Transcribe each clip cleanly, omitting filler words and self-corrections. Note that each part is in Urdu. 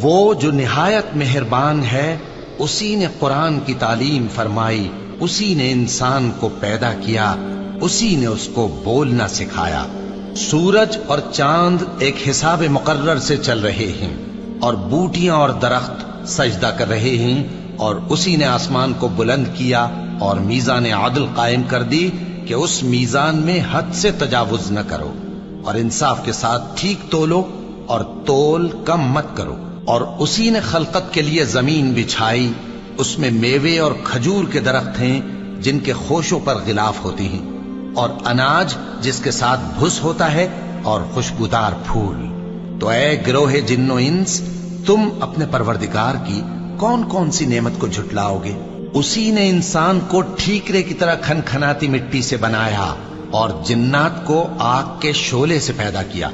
وہ جو نہایت مہربان ہے، اسی نے قرآن کی تعلیم فرمائی، اسی نے انسان کو پیدا کیا، اسی نے اس کو بولنا سکھایا۔ سورج اور چاند ایک حساب مقرر سے چل رہے ہیں، اور بوٹیاں اور درخت سجدہ کر رہے ہیں، اور اسی نے آسمان کو بلند کیا اور میزان عدل قائم کر دی کہ اس میزان میں حد سے تجاوز نہ کرو، اور انصاف کے ساتھ ٹھیک تولو اور تول کم مت کرو۔ اور اسی نے خلقت کے لیے زمین بچھائی، اس میں میوے اور کھجور کے درخت ہیں جن کے خوشوں پر غلاف ہوتی ہیں، اور اناج جس کے ساتھ بھس ہوتا ہے، اور خوشبودار پھول۔ تو اے گروہ جن و انس، تم اپنے پروردگار کی کون کون سی نعمت کو جھٹلاؤ گے؟ اسی نے انسان کو ٹھیکرے کی طرح کھنکھناتی مٹی سے بنایا اور جنات کو آگ کے شعلے سے پیدا کیا،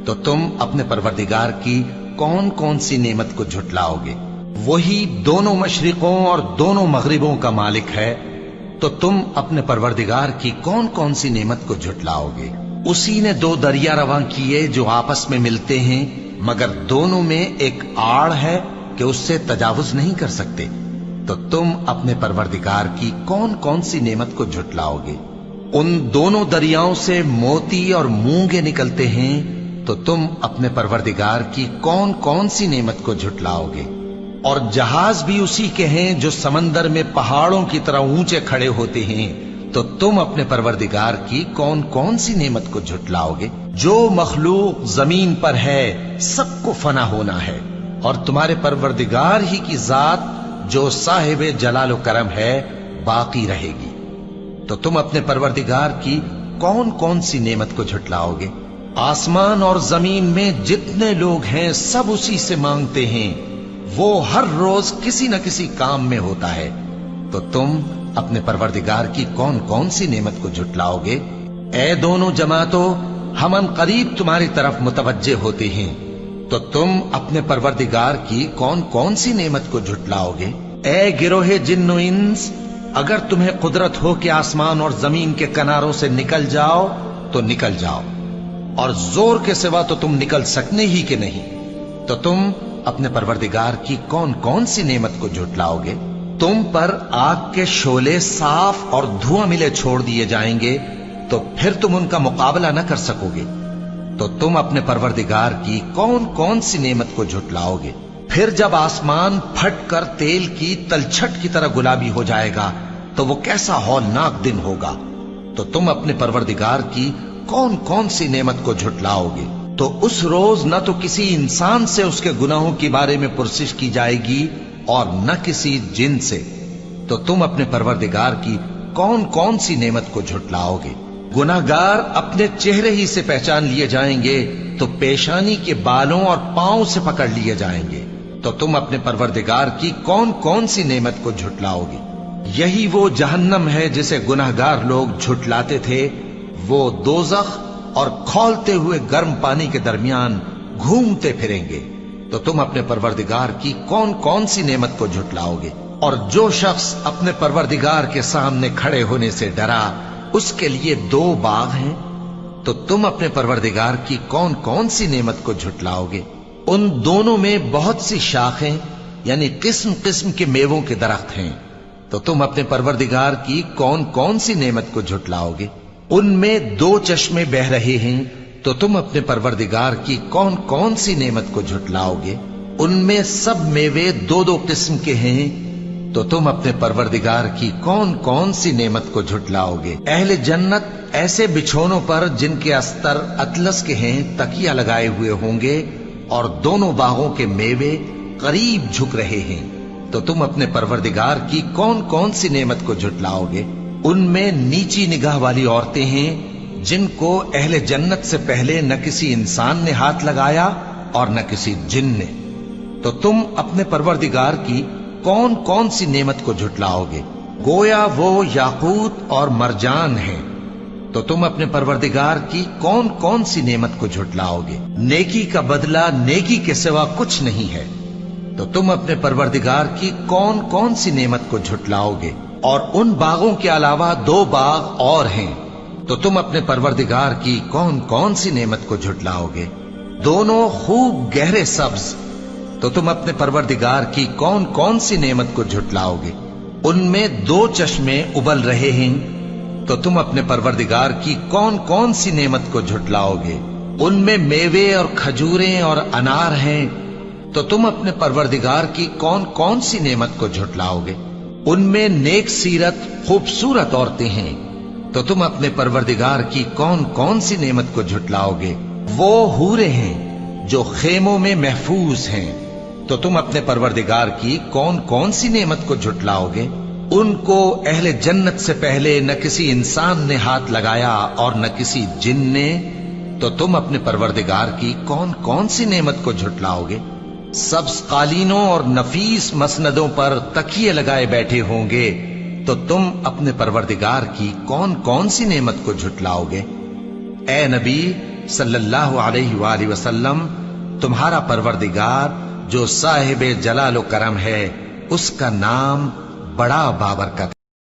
تو تم اپنے پروردگار کی کون کون سی نعمت کو جھٹلاؤ گے؟ وہی دونوں مشرقوں اور دونوں مغربوں کا مالک ہے، تو تم اپنے پروردگار کی کون کون سی نعمت کو جھٹلاؤ گے؟ اسی نے دو دریا رواں کیے جو آپس میں ملتے ہیں، مگر دونوں میں ایک آڑ ہے کہ اس سے تجاوز نہیں کر سکتے، تو تم اپنے پروردگار کی کون کون سی نعمت کو جھٹلاؤ گے؟ ان دونوں دریاؤں سے موتی اور مونگے نکلتے ہیں، تو تم اپنے پروردگار کی کون کون سی نعمت کو جھٹلاؤ گے؟ اور جہاز بھی اسی کے ہیں جو سمندر میں پہاڑوں کی طرح اونچے کھڑے ہوتے ہیں، تو تم اپنے پروردگار کی کون کون سی نعمت کو جھٹلاؤ گے؟ جو مخلوق زمین پر ہے سب کو فنا ہونا ہے، اور تمہارے پروردگار ہی کی ذات جو صاحب جلال و کرم ہے باقی رہے گی۔ تو تم اپنے پروردگار کی کون کون سی نعمت کو جھٹلاؤ گے؟ آسمان اور زمین میں جتنے لوگ ہیں سب اسی سے مانگتے ہیں، وہ ہر روز کسی نہ کسی کام میں ہوتا ہے، تو تم اپنے پروردگار کی کون کون سی نعمت کو جھٹلاؤ گے؟ اے دونوں جماعتوں، ہم ان قریب تمہاری طرف متوجہ ہوتے ہیں، تو تم اپنے پروردگار کی کون کون سی نعمت کو جھٹلاؤ گے؟ اے گروہ جن و انس، اگر تمہیں قدرت ہو کہ آسمان اور زمین کے کناروں سے نکل جاؤ تو نکل جاؤ، اور زور کے سوا تو تم نکل سکنے ہی کہ نہیں، تو تم اپنے پروردگار کی کون کون سی نعمت کو جھٹلاؤ گے؟ تم پر آگ کے شعلے صاف اور دھواں ملے چھوڑ دیے جائیں گے، تو پھر تم ان کا مقابلہ نہ کر سکو گے، تو تم اپنے پروردگار کی کون کون سی نعمت کو جھٹلاؤ گے؟ پھر جب آسمان پھٹ کر تیل کی تلچھٹ کی طرح گلابی ہو جائے گا تو وہ کیسا ہولناک دن ہوگا، تو تم اپنے پروردگار کی کون کون سی نعمت کو جھٹلاؤ گے؟ تو اس روز نہ تو کسی انسان سے اس کے گناہوں کے بارے میں پرسش کی جائے گی اور نہ کسی جن سے، تو تم اپنے پروردگار کی کون کون سی نعمت کو جھٹلاؤ گے؟ گناہگار اپنے چہرے ہی سے پہچان لیے جائیں گے تو پیشانی کے بالوں اور پاؤں سے پکڑ لیے جائیں گے، تو تم اپنے پروردگار کی کون کون سی نعمت کو جھٹلاؤ گے؟ یہی وہ جہنم ہے جسے گناہگار لوگ جھٹلاتے تھے، وہ دوزخ اور کھولتے ہوئے گرم پانی کے درمیان گھومتے پھریں گے، تو تم اپنے پروردگار کی کون کون سی نعمت کو جھٹلاؤ گے؟ اور جو شخص اپنے پروردگار کے سامنے کھڑے ہونے سے ڈرا، اس کے لیے دو باغ ہیں، تو تم اپنے پروردگار کی کون کون سی نعمت کو جھٹلاؤ گے؟ ان دونوں میں بہت سی شاخیں یعنی قسم قسم کے میووں کے درخت ہیں، تو تم اپنے پروردگار کی کون کون سی نعمت کو جھٹلاؤ گے؟ ان میں دو چشمے بہ رہے ہیں، تو تم اپنے پروردگار کی کون کون سی نعمت کو جھٹلاؤ گے؟ ان میں سب میوے دو دو قسم کے ہیں، تو تم اپنے پروردگار کی کون کون سی نعمت کو جھٹلاؤ گے؟ اہل جنت ایسے بچھونوں پر جن کے استر اطلس کے ہیں تکیہ لگائے ہوئے ہوں گے، اور دونوں باغوں کے میوے قریب جھک رہے ہیں، تو تم اپنے پروردگار کی کون کون سی نعمت کو جھٹلاؤ گے؟ ان میں نیچی نگاہ والی عورتیں ہیں جن کو اہل جنت سے پہلے نہ کسی انسان نے ہاتھ لگایا اور نہ کسی جن نے، تو تم اپنے پروردگار کی کون کون سی نعمت کو جھٹلاؤ گے؟ گویا وہ یاقوت اور مرجان ہیں، تو تم اپنے پروردگار کی کون کون سی نعمت کو جھٹلاؤ گے؟ نیکی کا بدلہ نیکی کے سوا کچھ نہیں ہے، تو تم اپنے پروردگار کی کون کون سی نعمت کو جھٹلاؤ گے؟ اور ان باغوں کے علاوہ دو باغ اور ہیں، تو تم اپنے پروردگار کی کون کون سی نعمت کو جھٹلاؤ گے؟ دونوں خوب گہرے سبز، تو تم اپنے پروردگار کی کون کون سی نعمت کو جھٹلاؤ گے؟ ان میں 2 چشمے ابل رہے ہیں تو تم اپنے پروردگار کی کون کون سی نعمت کو جھٹلاؤ گے؟ ان میں میوے اور کھجوریں اور انار ہیں تو تم اپنے پروردگار کی کون کون سی نعمت کو جھٹلاؤ گے؟ ان میں نیک سیرت خوبصورت عورتیں ہیں تو تم اپنے پروردگار کی کون کون سی نعمت کو جھٹلاؤ گے؟ وہ حوریں ہیں جو خیموں میں محفوظ ہیں تو تم اپنے پروردگار کی کون کون سی نعمت کو جھٹلاؤ گے؟ ان کو اہل جنت سے پہلے نہ کسی انسان نے ہاتھ لگایا اور نہ کسی جن نے، تو تم اپنے پروردگار کی کون کون سی نعمت کو جھٹلاؤ گے؟ سبز قالینوں اور نفیس مسندوں پر تکیے لگائے بیٹھے ہوں گے تو تم اپنے پروردگار کی کون کون سی نعمت کو جھٹلاؤ گے؟ اے نبی صلی اللہ علیہ وآلہ وسلم، تمہارا پروردگار جو صاحب جلال و کرم ہے، اس کا نام بڑا بابرکت